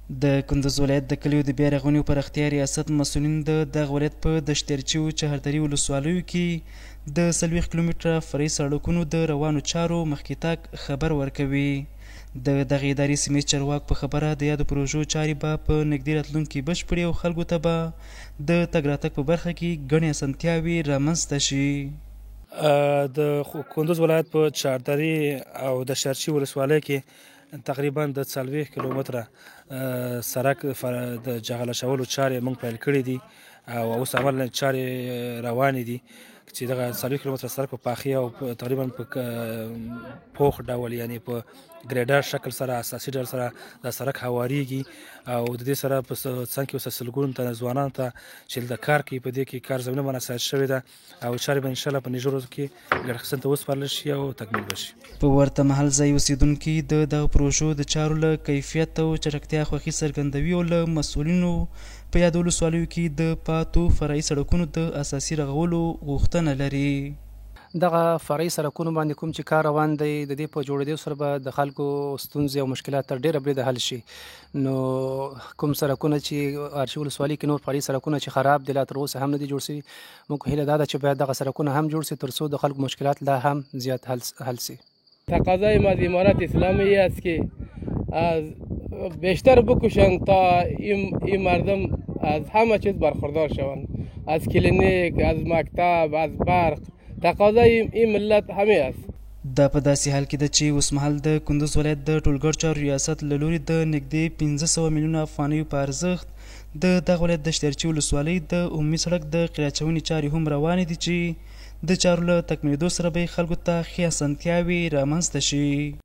د کندوز ولایت د کلیو د بیا رغونې او پراختیا ریاست مسؤلین د دغه ولایت په دشترچي او چهردري ولسوالیو کې د 40 کیلومتره فرعي سړکونو د روانو چارو مخکې تګ خبر ورکوي. د دغې ادارې سیمې چارواک په خبره د یادو پروژو چارې به په نږدې راتلونکي بشپړې او خلکو ته به د تګ راتګ په برخه کې ګڼې اسانتیاوې رامنځته شي. د کندوز ولایت په چهردري او دشترچي ولسوالۍ کې تقریبا د 40 کیلومتره سړک د جغل اچولو چارې موږ پیل کړې دي او اوس عمل چارې روانې دي چې دغه 40 کیلومتره سړک په پاخي او تقریبا په پوخ ډول یعنی په ګریډر شکل سره اساسي ډول سره د سړک هواریږي او د دې سره په څنګ کې اوس سلګونو ته ځوانانو ته چې د کار کوي په دې کې کار زمینه مناسب شوې ده او چارې به انشاءالله په نږدې ورځو کې ګډ اخیستنې ته وسپارل شي او تکمیل بشي. په ورته مهال ځای اوسیدونکي د دغه پروژو د چارو له کیفیت او چټکتیا خوښي څرګندوي او له مسؤلینو په یادو ولسوالیو کې د پاتو فرعي سړکونو د اساسي رغولو غوښتنه لري. دغه فرعي سړکونو باندې کوم چې کار روان دی د دې په جوړېدو سره به د خلکو ستونزې او مشکلات تر ډېره بریده حل شي. نو کوم سړکونه چې ارچي ولسوالۍ کې نور فرعي سړکونه چې خراب دي لا تر اوسه هم نه دي جوړ شوي، موږ هیله دا ده چې باید دغه سړکونه هم جوړ شي تر څو د خلکو مشکلات لا هم زیات حل شي. تقاضای ما از امارت اسلامی است که از بیشتر بکشند تا این مردم از همه چیز برخوردار شوند، از کلینیک، از مکتب، از برق. تقاضای این ملت همه است. دا په داسې حال کې ده چې اوس مهال د کندوز ولایت د ټولګړ چارو ریاست له لوري د نږدې 1500 میلیونه افغانیو په ارزښت د دغه ولایت د دشترچي ولسوالۍ د عمومي سړک د قیراچونې چارې هم روانې دي چې د چارو له تکمیلېدو سره به خلکو ته ښې اسانتیاوې رامنځته شي.